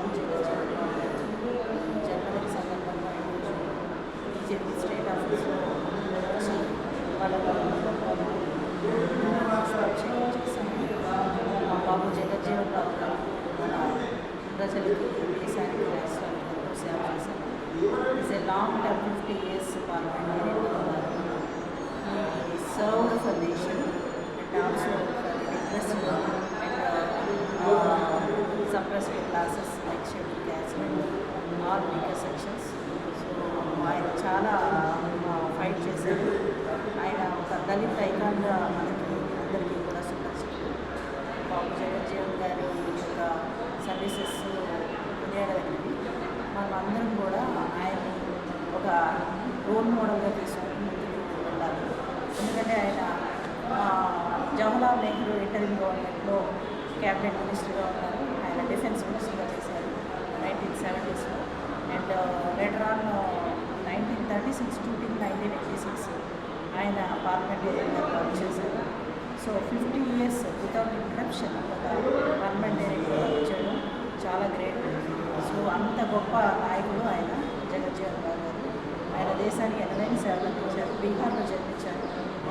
బాబు జనవరి సందర్భంగా BJP state ఆఫీస్లో వచ్చి వాళ్ళకు పుష్పాభిషేకం చేశాము. మా బాబు జగజ్జీవన్ రావు గారు మన ప్రజలకి దేశానికి రాష్ట్రానికి ఎంతో సేవ చేశాము. It's a long term 50 years parliamentarian ఉన్నారు. He served for nation and also for repressed and suppressed classes like scheduled caste and all weaker sections. So ఆయన చాలా ఫైట్ చేశారు. ఆయన ఒక దళిత ఐకాన్గా మనకి అందరికీ కూడా సుపరిచితులు. బాబు జగజ్జీవన్ గారి యొక్క సర్వీసెస్ కొనియాడదగినవి. మనం అందరం కూడా ఆయన్ని ఒక రోల్ మోడల్గా తీసుకుని ముందుకు వెళ్ళాలి. ఎందుకంటే ఆయన జవహర్లాల్ నెహ్రూ ఇంటరిమ్ గవర్నమెంట్లో క్యాబినెట్ మినిస్టర్గా ఉన్నారు. ఆయన డిఫెన్స్ మినిస్టర్గా చేశారు 1970s and later on 1936 to 1986 ఆయన పార్లమెంటేరియన్గా వర్క్ చేశారు. సో 50 years వితౌట్ ఇంటరప్షన్ ఒక పార్లమెంటేరియన్గా వర్క్ చేయడం చాలా గ్రేట్. సో అంత గొప్ప నాయకుడు ఆయన జగజ్జీవన్ రావు గారు. ఆయన దేశానికి ఎనలేని సేవలు అందించారు. బీహార్లో జన్మించారు.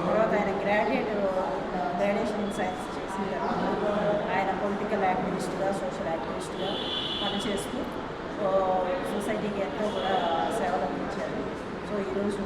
తర్వాత ఆయన గ్రాడ్యుయేషన్ ఇన్ సైన్స్ చేసిన తర్వాత ఆయన పొలిటికల్ యాక్టివిస్ట్గా సోషల్ యాక్టివిస్ట్గా పనిచేస్తూ సొసైటీకి ఎంతో కూడా సేవలు అందించారు. సో ఈరోజు